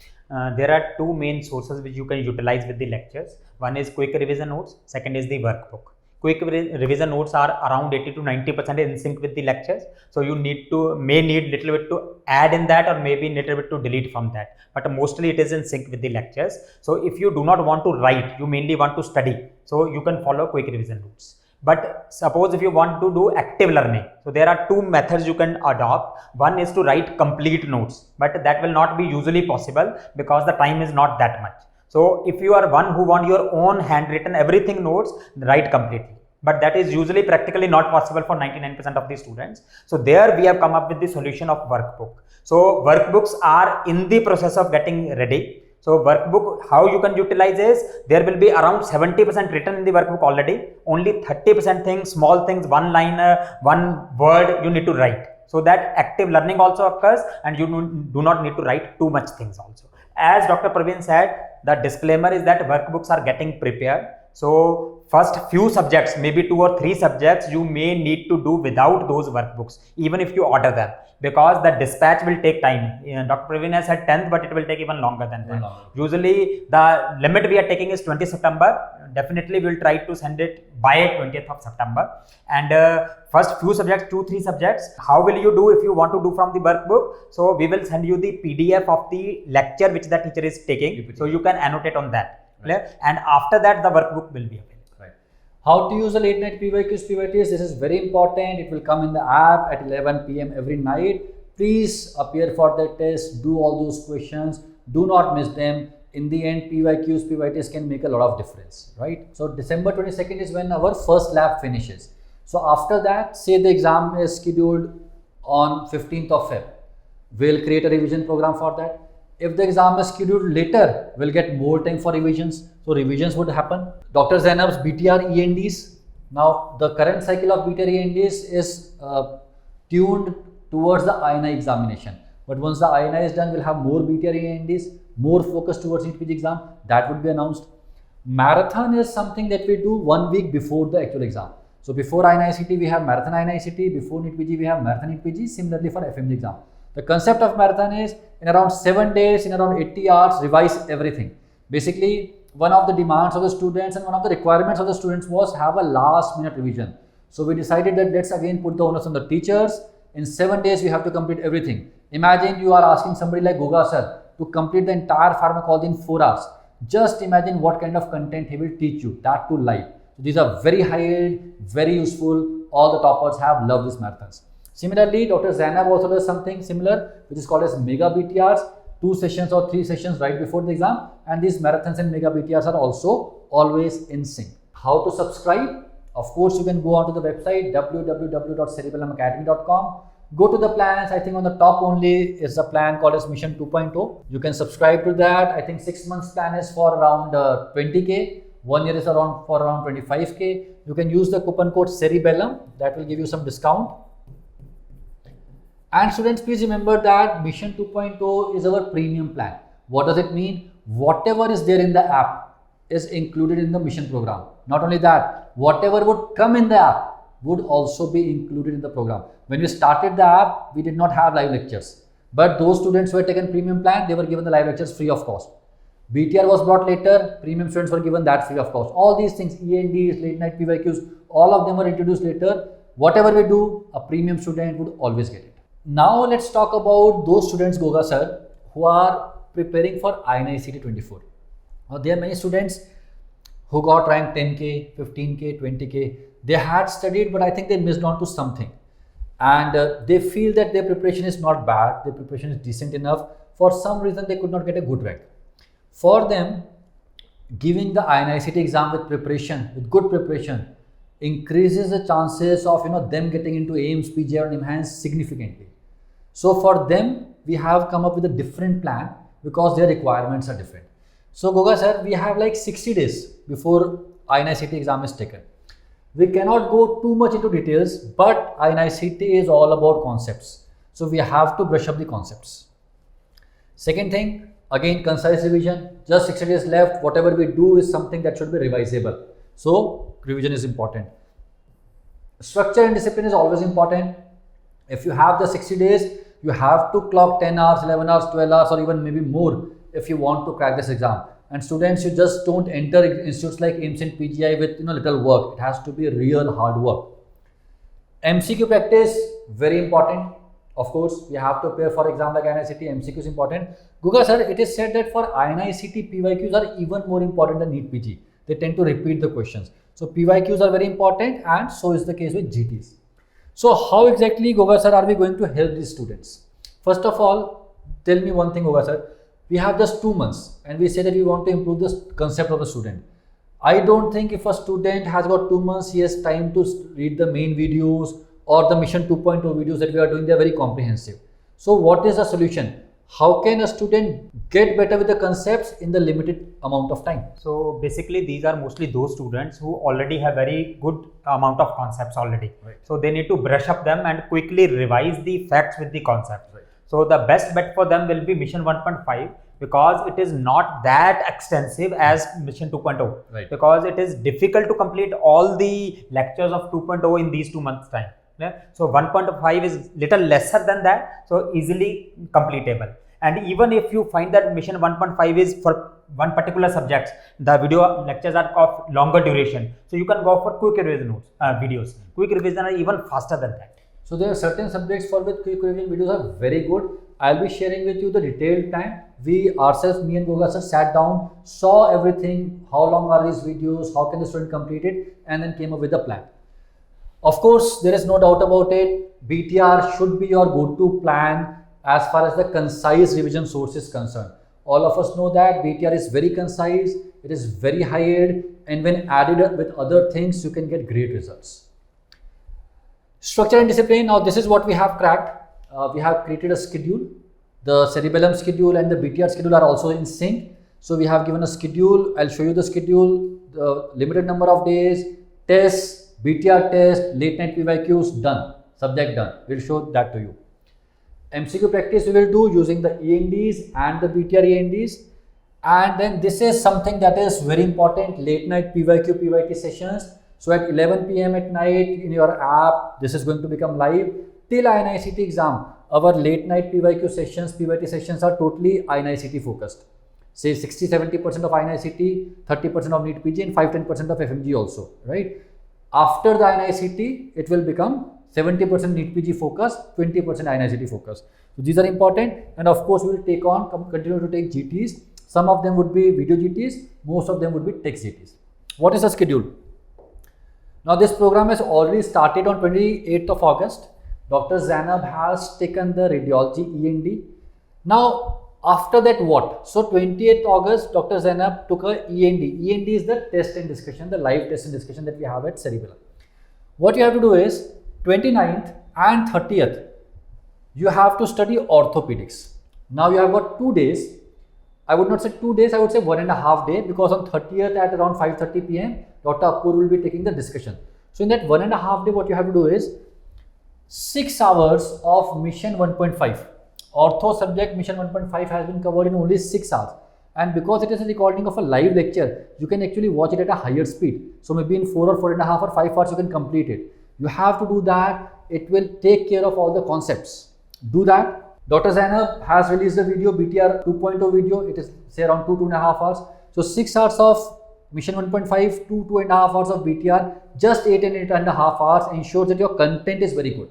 Speaker 2: There are two main sources which you can utilize with the lectures. One is quick revision notes, second is the workbook. Quick revision notes are around 80 to 90% in sync with the lectures. So you may need little bit to add in that, or maybe little bit to delete from that. But mostly it is in sync with the lectures. So if you do not want to write, you mainly want to study. So you can follow quick revision notes. But suppose if you want to do active learning, so there are two methods you can adopt. One is to write complete notes, but that will not be usually possible because the time is not that much. So if you are one who want your own handwritten everything notes, write completely. But that is usually practically not possible for 99% of the students. So there we have come up with the solution of workbook. So workbooks are in the process of getting ready. So workbook, how you can utilize is, there will be around 70% written in the workbook already. Only 30% things, small things, one liner, one word you need to write. So that active learning also occurs, and you do not need to write too much things also. As Dr. Praveen said, the disclaimer is that workbooks are getting prepared. So first few subjects, maybe 2 or 3 subjects, you may need to do without those workbooks, even if you order them, because the dispatch will take time. Dr. Praveen has said 10th, but it will take even longer than that. Usually the limit we are taking is 20 September. Definitely we will try to send it by 20th of September. And first few subjects, 2-3 subjects, how will you do if you want to do from the workbook? So we will send you the PDF of the lecture which the teacher is taking. So you can annotate on that. Right. And after that the workbook will be available.
Speaker 1: Right. How to use the late night PYQs, PYTs, this is very important. It will come in the app at 11 PM every night. Please appear for the test, do all those questions, do not miss them. In the end, PYQs, PYTs can make a lot of difference, right? So December 22nd is when our first lab finishes. So after that, say the exam is scheduled on 15th of Feb. We'll create a revision program for that. If the exam is scheduled later, we'll get more time for revisions. So revisions would happen. Dr. Zainab's BTR ENDs. Now the current cycle of BTR ENDs is tuned towards the INI examination. But once the INI is done, we'll have more BTR ENDs, more focus towards NEET PG exam. That would be announced. Marathon is something that we do 1 week before the actual exam. So before INI-CET, we have marathon INI-CET. Before NEET PG, we have marathon NEET PG. Similarly for FMG exam. The concept of marathon is in around 7 days, in around 80 hours, revise everything. Basically, one of the demands of the students and one of the requirements of the students was have a last minute revision. So we decided that let's again put the onus on the teachers. In 7 days, we have to complete everything. Imagine you are asking somebody like Goga sir to complete the entire pharmacology in 4 hours. Just imagine what kind of content he will teach you, that too live. So these are very high-end, very useful. All the toppers have loved these marathons. Similarly, Dr. Zainab also does something similar, which is called as mega BTRs, 2 sessions or 3 sessions right before the exam. And these marathons and mega BTRs are also always in sync. How to subscribe? Of course, you can go onto the website www.cerebellumacademy.com. Go to the plans. I think on the top only is a plan called as Mission 2.0. You can subscribe to that. I think 6 months plan is for around 20K. 1 year is around 25K. You can use the coupon code Cerebellum. That will give you some discount. And students, please remember that Mission 2.0 is our premium plan. What does it mean? Whatever is there in the app is included in the mission program. Not only that, whatever would come in the app would also be included in the program. When we started the app, we did not have live lectures. But those students who had taken premium plan, they were given the live lectures free of cost. BTR was brought later, premium students were given that free of cost. All these things, ENDs, late night PYQs, all of them were introduced later. Whatever we do, a premium student would always get it. Now let's talk about those students, Goga sir, who are preparing for INI-CET 24. Now there are many students who got ranked 10K, 15K, 20K. They had studied, but I think they missed on to something. And they feel that their preparation is not bad, their preparation is decent enough. For some reason, they could not get a good rank. For them, giving the INI-CET exam with preparation, with good preparation, increases the chances of them getting into AIIMS, PG or enhanced significantly. So for them, we have come up with a different plan because their requirements are different. So Goga sir, we have like 60 days before INI-CET exam is taken. We cannot go too much into details, but INI-CET is all about concepts. So we have to brush up the concepts. Second thing, again concise revision, just 60 days left. Whatever we do is something that should be revisable. So revision is important. Structure and discipline is always important. If you have the 60 days, you have to clock 10 hours, 11 hours, 12 hours or even maybe more if you want to crack this exam. And students, you just don't enter institutes like AIIMS and PGI with little work. It has to be real hard work. MCQ practice, very important. Of course, we have to prepare for exam like INI-CET, MCQ is important. Goga sir, it is said that for INI-CET, PYQs are even more important than NEET PG. They tend to repeat the questions. So PYQs are very important and so is the case with GTs. So how exactly, Goga sir, are we going to help these students? First of all, tell me one thing, Goga sir. We have just 2 months and we say that we want to improve the concept of the student. I don't think if a student has got 2 months, he has time to read the main videos or the Mission 2.0 videos that we are doing. They are very comprehensive. So what is the solution? How can a student get better with the concepts in the limited amount of time?
Speaker 2: So basically these are mostly those students who already have very good amount of concepts already.
Speaker 1: Right.
Speaker 2: So they need to brush up them and quickly revise the facts with the concept.
Speaker 1: Right.
Speaker 2: So the best bet for them will be Mission 1.5 because it is not that extensive as Mission 2.0.
Speaker 1: Right.
Speaker 2: Because it is difficult to complete all the lectures of 2.0 in these 2 months time. Yeah? So 1.5 is little lesser than that, so easily completable. And even if you find that Mission 1.5 is for one particular subject, the video lectures are of longer duration, so you can go for quick revision notes, videos. Quick revision are even faster than that.
Speaker 1: So there are certain subjects for which quick revision videos are very good. I'll be sharing with you the detailed time. We ourselves, me and Goga sir, sat down, saw everything, how long are these videos, how can the student complete it, and then came up with a plan. Of course, there is no doubt about it. BTR should be your go-to plan as far as the concise revision source is concerned. All of us know that BTR is very concise, it is very high-end, and when added with other things, you can get great results. Structure and discipline. Now this is what we have cracked. We have created a schedule. The cerebellum schedule and the BTR schedule are also in sync. So we have given a schedule. I'll show you the schedule, the limited number of days, tests, BTR test, late night PYQs done, subject done. We'll show that to you. MCQ practice we will do using the ENDs and the BTR ENDs. And then this is something that is very important, late night PYQ PYT sessions. So at 11 p.m. at night in your app, this is going to become live till INI-CET exam. Our late night PYQ sessions, PYT sessions are totally INI-CET focused. Say 60-70% of INI-CET, 30% of NEET PG and 5-10% of FMG also, right? After the INI-CET, it will become 70% NEET PG focus, 20% INI-CET focus. So these are important, and of course we will take on, continue to take GTs. Some of them would be video GTs, most of them would be text GTs. What is the schedule? Now this program has already started on 28th of August. Dr. Zainab has taken the radiology END. Now after that what? So 28th August, Dr. Zainab took a END. END is the test and discussion, the live test and discussion that we have at Cerebellum. What you have to do is 29th and 30th, you have to study orthopedics. Now you have got 2 days. I would not say 2 days, I would say 1.5 days, because on 30th at around 5:30 p.m. Dr. Apur will be taking the discussion. So in that 1.5 day, what you have to do is 6 hours of mission 1.5. Ortho subject mission 1.5 has been covered in only 6 hours. And because it is a recording of a live lecture, you can actually watch it at a higher speed. So maybe in 4 or 4.5 or 5 hours, you can complete it. You have to do that. It will take care of all the concepts. Do that. Dr. Zainab has released a video, BTR 2.0 video. It is say around 2.5 hours. So 6 hours of mission 1.5 to 2.5 hours of BTR, just 8 and 8.5 hours ensures that your content is very good.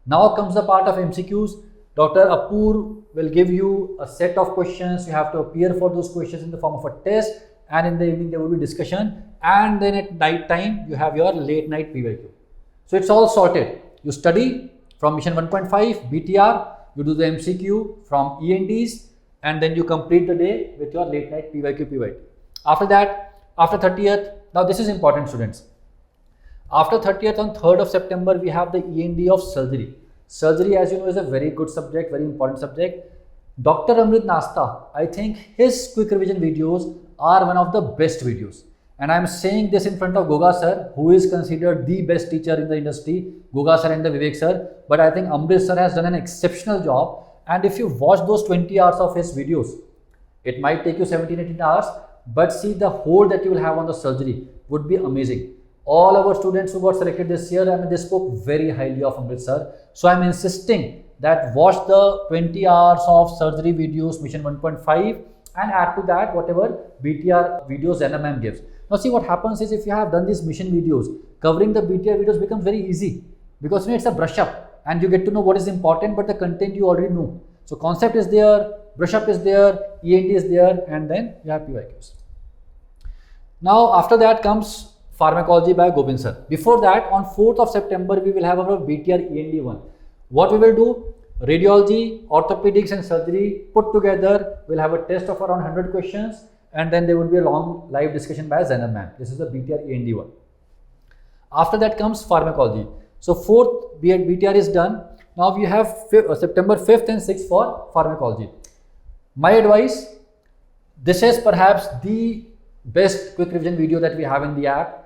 Speaker 1: Now comes the part of MCQs. Dr. Apur will give you a set of questions. You have to appear for those questions in the form of a test, and in the evening there will be discussion, and then at night time you have your late night PYQ. So it's all sorted. You study from mission 1.5 BTR, you do the MCQ from ENDs, and then you complete the day with your late night PYQ PYT. After that, after 30th, now this is important, students. After 30th, on 3rd of September, we have the END of surgery. Surgery, as you know, is a very good subject, very important subject. Dr. Amrit Nasta, I think his quick revision videos are one of the best videos. And I am saying this in front of Goga sir, who is considered the best teacher in the industry, Goga sir and the Vivek sir. But I think Amrit sir has done an exceptional job. And if you watch those 20 hours of his videos, it might take you 17-18 hours, but see the hold that you will have on the surgery would be amazing. All our students who got selected this year, I mean, they spoke very highly of Amrit sir. So I'm insisting that watch the 20 hours of surgery videos, mission 1.5, and add to that whatever BTR videos NMM gives. Now see, what happens is, if you have done these mission videos, covering the BTR videos becomes very easy, because it's a brush up and you get to know what is important, but the content you already know. So concept is there, brush up is there, END is there, and then you have PYQs. Now after that comes Pharmacology by Gobind sir. Before that, on 4th of September, we will have our BTR END 1. What we will do? Radiology, orthopedics and surgery put together. We'll have a test of around 100 questions, and then there will be a long live discussion by Zainab ma'am. This is the BTR END 1. After that comes Pharmacology. So 4th BTR is done. Now we have September 5th and 6th for Pharmacology. My advice, this is perhaps the best quick revision video that we have in the app.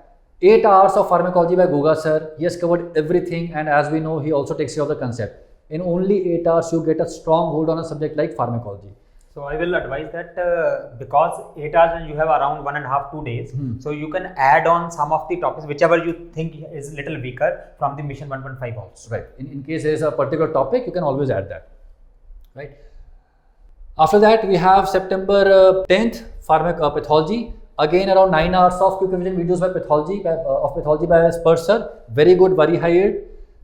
Speaker 1: 8 hours of Pharmacology by Goga sir. He has covered everything, and as we know, he also takes care of the concept. In only 8 hours, you get a strong hold on a subject like Pharmacology.
Speaker 2: So I will advise that because 8 hours and you have around 1.5-2 days, so you can add on some of the topics whichever you think is little weaker from the mission 1.5 also.
Speaker 1: Right. In case there is a particular topic, you can always add that. Right. After that, we have September 10th Pathology. Again, around 9 hours of quick revision videos by pathology by Spursar. Very good, very high yield.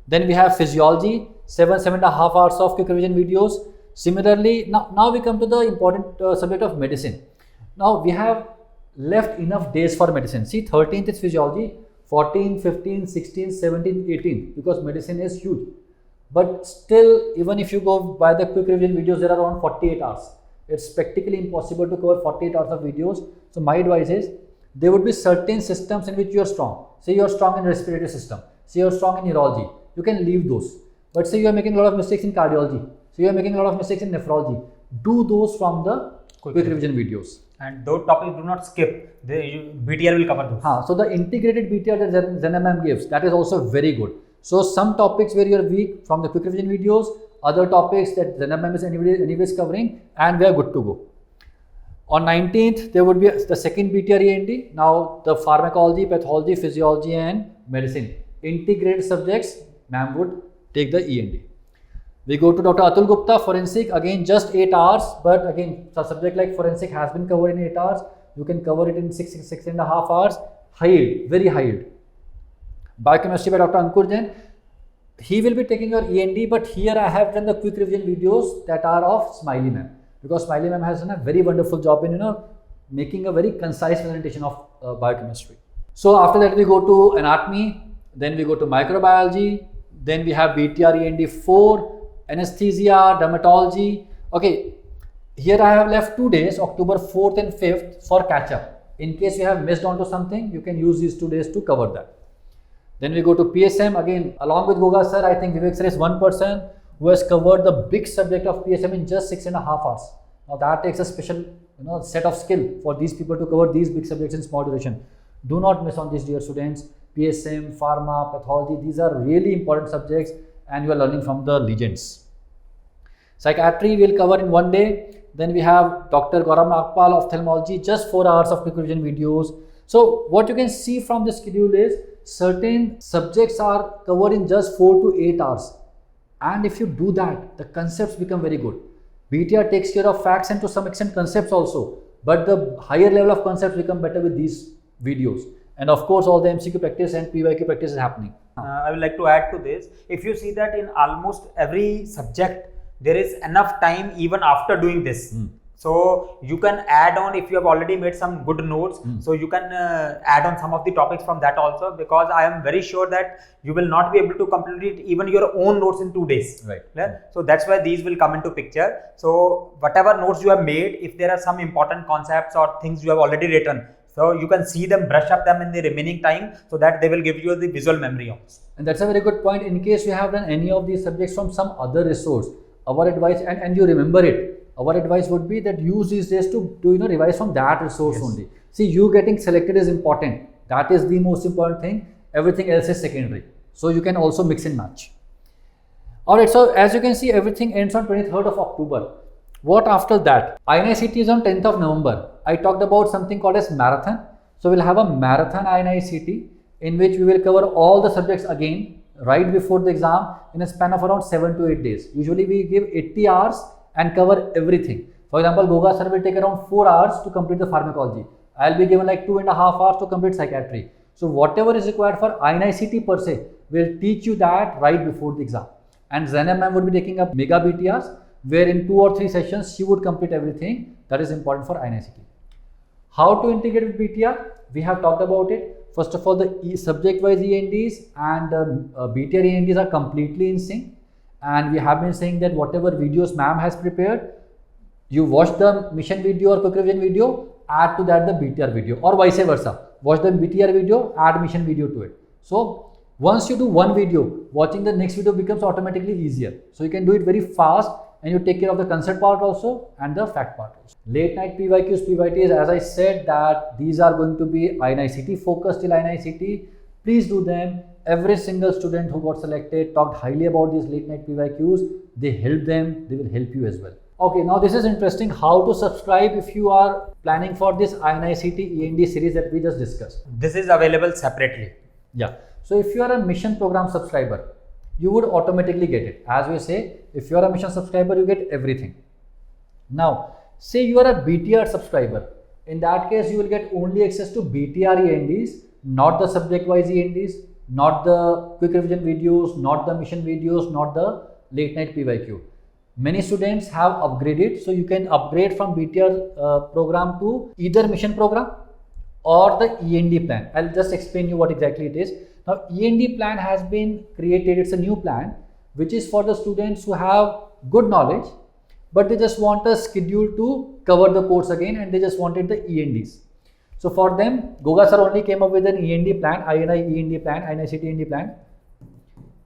Speaker 1: Then we have Physiology, 7.5 hours of quick revision videos. Similarly, now we come to the important subject of medicine. Now we have left enough days for medicine. See, 13th is Physiology, 14, 15, 16, 17, 18, because medicine is huge. But still, even if you go by the quick revision videos, there are around 48 hours. It's practically impossible to cover 48 hours of videos. So my advice is, there would be certain systems in which you are strong. Say you are strong in respiratory system. say you're strong in neurology, you can leave those. But say you are making a lot of mistakes in cardiology, so you are making a lot of mistakes in nephrology, do those from the quick revision videos.
Speaker 2: And those topics do not skip, BTR will cover those.
Speaker 1: So the integrated BTR that Zen gives, that is also very good. So some topics where you are weak from the quick revision videos, other topics that Zen is anyways covering, and we are good to go. On 19th, there would be the second BTR END. Now the pharmacology, pathology, physiology and medicine. Integrated subjects, ma'am would take the END. We go to Dr. Atul Gupta, forensic, again just 8 hours, but again a subject like forensic has been covered in 8 hours. You can cover it in 6.5 hours. High yield, very high yield. Biochemistry by Dr. Ankur Jain. He will be taking your END, but here I have done the quick revision videos that are of Smiley ma'am, because Smiley ma'am has done a very wonderful job in making a very concise presentation of biochemistry. So after that we go to anatomy, then we go to microbiology, then we have BTR END 4, anesthesia, dermatology. Okay, here I have left 2 days, October 4th and 5th for catch up. In case you have missed onto something, you can use these 2 days to cover that. Then we go to PSM, again along with Goga sir, I think Vivek sir is one person who has covered the big subject of PSM in just 6.5 hours. Now that takes a special set of skill for these people to cover these big subjects in small duration. Do not miss on this, dear students. PSM, pharma, pathology, these are really important subjects and you are learning from the legends. Psychiatry we will cover in 1 day. Then we have Dr. Gaurav Nagpal, ophthalmology, just 4 hours of quick revision videos. So what you can see from the schedule is certain subjects are covered in just 4 to 8 hours. And if you do that, the concepts become very good. BTR takes care of facts and to some extent concepts also. But the higher level of concepts become better with these videos. And of course, all the MCQ practice and PYQ practice is happening.
Speaker 2: I would like to add to this. If you see that in almost every subject, there is enough time even after doing this. So you can add on if you have already made some good notes. So you can add on some of the topics from that also, because I am very sure that you will not be able to complete even your own notes in 2 days.
Speaker 1: Right.
Speaker 2: Yeah? So that's why these will come into picture. So whatever notes you have made, if there are some important concepts or things you have already written, so you can see them, brush up them in the remaining time, so that they will give you the visual memory also.
Speaker 1: And that's a very good point. In case you have done any of these subjects from some other resource, our advice, and you remember it, our advice would be that use these days to revise from that resource only. See, you getting selected is important. That is the most important thing. Everything else is secondary. So you can also mix and match. Alright, so as you can see, everything ends on 23rd of October. What after that? INI-CET is on 10th of November. I talked about something called as marathon. So we'll have a marathon INI-CET in which we will cover all the subjects again right before the exam in a span of around 7 to 8 days. Usually we give 80 hours and cover everything. For example, Goga sir will take around 4 hours to complete the pharmacology. I'll be given like 2.5 hours to complete psychiatry. So whatever is required for INI-CET per se, we'll teach you that right before the exam. And Zainab ma'am would be taking up mega BTRs, where in 2 or 3 sessions she would complete everything that is important for INI-CET. How to integrate with BTR? We have talked about it. First of all, the subject-wise ENDs and BTR ENDs are completely in sync. And we have been saying that whatever videos ma'am has prepared, you watch the mission video or quick revision video, add to that the BTR video, or vice versa. Watch the BTR video, add mission video to it. So once you do one video, watching the next video becomes automatically easier. So you can do it very fast and you take care of the concept part also and the fact part also. Late night PYQs, PYTs, as I said that these are going to be INI-CET focused till INI-CET. Please do them. Every single student who got selected talked highly about these late night PYQs. They help them, they will help you as well. Okay, now this is interesting. How to subscribe if you are planning for this INI-CET END series that we just discussed.
Speaker 2: This is available separately.
Speaker 1: Yeah. So if you are a mission program subscriber, you would automatically get it. As we say, if you are a mission subscriber, you get everything. Now, say you are a BTR subscriber. In that case, you will get only access to BTR ENDs, not the subject-wise ENDs, not the quick revision videos, not the mission videos, not the late night PYQ. Many students have upgraded, so you can upgrade from BTR program to either mission program or the END plan. I'll just explain you what exactly it is. Now, END plan has been created. It's a new plan which is for the students who have good knowledge, but they just want a schedule to cover the course again and they just wanted the ENDs. So for them, Goga sir only came up with an END plan, INI END plan, INI-CET END plan.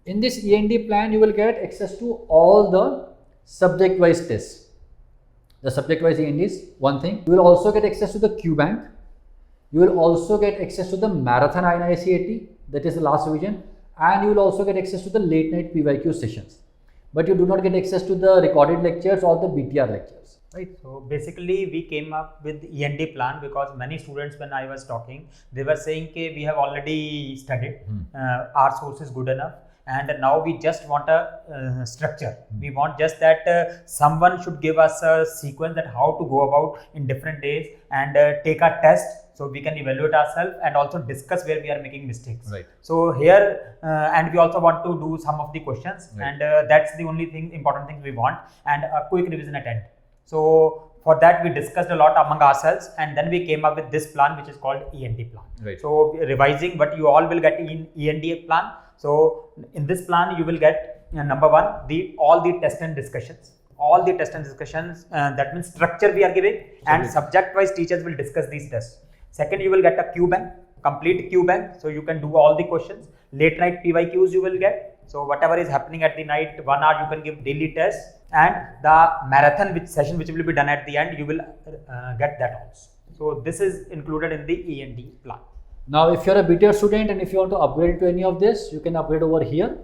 Speaker 1: In this E&D plan, you will get access to all the subject-wise tests. The subject-wise E&D is one thing. You will also get access to the QBank. You will also get access to the marathon INI-CET, that is the last revision, and you will also get access to the late night PYQ sessions. But you do not get access to the recorded lectures or the BTR lectures, right?
Speaker 2: So basically we came up with E&D plan because many students, when I was talking, they were saying that we have already studied, our source is good enough, and now we just want a structure. We want just that someone should give us a sequence that how to go about in different days and take a test so we can evaluate ourselves and also discuss where we are making mistakes.
Speaker 1: Right.
Speaker 2: So here and we also want to do some of the questions,
Speaker 1: right.
Speaker 2: and that's the only thing, important thing we want, and a quick revision at end. So for that we discussed a lot among ourselves, and then we came up with this plan which is called E&D plan.
Speaker 1: Right.
Speaker 2: So revising what you all will get in E&D plan. So in this plan you will get number one, all the test and discussions. All the test and discussions, that means structure we are giving, and subject wise teachers will discuss these tests. Second, you will get a QBank, complete QBank, so you can do all the questions. Late night PYQs you will get. So whatever is happening at the night, 1 hour you can give daily tests, and the marathon session which will be done at the end, you will get that also. So this is included in the E&D plan.
Speaker 1: Now, if you're a BTR student and if you want to upgrade to any of this, you can upgrade over here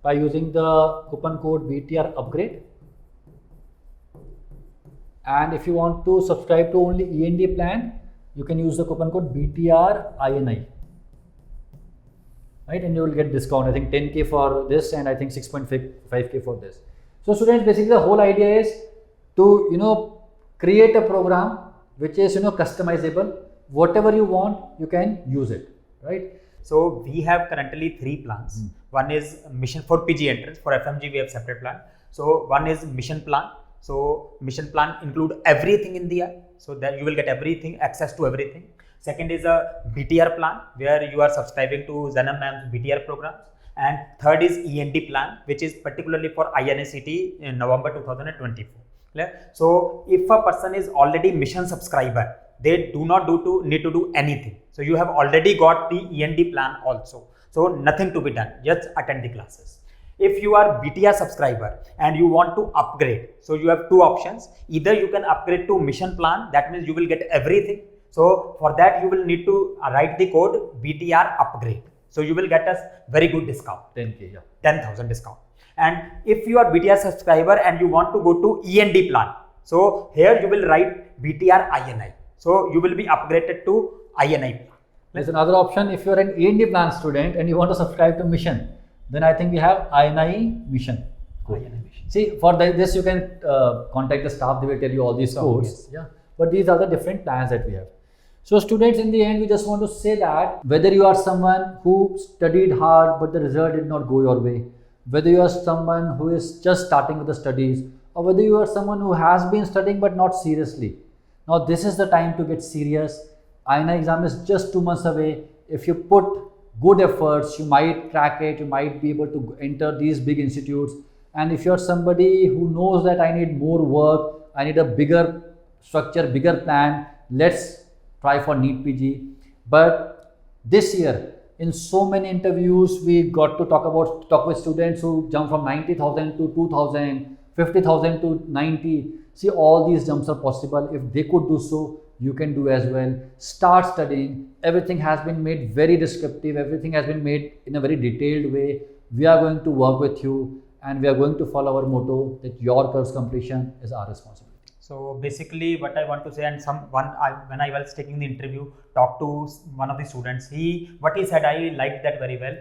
Speaker 1: by using the coupon code BTR upgrade. And if you want to subscribe to only E&D plan, you can use the coupon code BTR INI. Right, and you will get discount. I think 10K for this, and I think 6.5K for this. So students, basically the whole idea is to create a program which is customizable. Whatever you want, you can use it, right?
Speaker 2: So we have currently 3 plans. One is mission for PG entrance. For FMG we have separate plan. So one is mission plan. So mission plan include everything in the year, so that you will get everything, access to everything. Second is a BTR plan where you are subscribing to Zanam ma'am's BTR programs. And third is E&D plan, which is particularly for INI-CET in November 2024. So if a person is already mission subscriber, they do not need to do anything. So you have already got the E&D plan also. So nothing to be done, just attend the classes. If you are BTR subscriber and you want to upgrade, so you have 2 options. Either you can upgrade to mission plan, that means you will get everything. So for that you will need to write the code BTR upgrade. So you will get a very good discount.
Speaker 1: 10K, yeah.
Speaker 2: 10,000 discount. And if you are BTR subscriber and you want to go to E&D plan, so here you will write BTR INI. So you will be upgraded to INI plan.
Speaker 1: There's another option. If you are an E&D plan student and you want to subscribe to mission, then I think we have INI mission.
Speaker 2: INI mission.
Speaker 1: See, for this you can contact the staff. They will tell you all these codes.
Speaker 2: Yes.
Speaker 1: Yeah. But these are the different plans that we have. So students, in the end, we just want to say that whether you are someone who studied hard but the result did not go your way, whether you are someone who is just starting with the studies, or whether you are someone who has been studying but not seriously, now this is the time to get serious. INI exam is just 2 months away. If you put good efforts, you might crack it, you might be able to enter these big institutes. And if you're somebody who knows that I need more work, I need a bigger structure, bigger plan, let's try for NEET PG. But this year, in so many interviews, we got to talk with students who jump from 90,000 to 2,000, 50,000 to 90. See, all these jumps are possible. If they could do so, you can do as well. Start studying. Everything has been made very descriptive. Everything has been made in a very detailed way. We are going to work with you, and we are going to follow our motto that your course completion is our responsibility.
Speaker 2: So basically what I want to say, and when I was taking the interview, talked to one of the students, what he said, I liked that very well.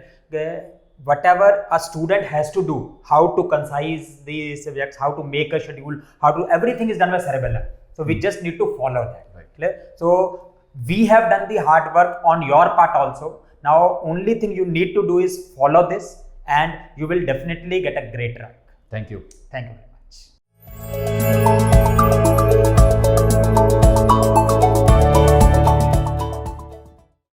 Speaker 2: Whatever a student has to do, how to concise the subjects, how to make a schedule, everything is done by Cerebellum. So we just need to follow that. Right. So we have done the hard work on your part also. Now only thing you need to do is follow this, and you will definitely get a great rank.
Speaker 1: Thank you.
Speaker 2: Thank you.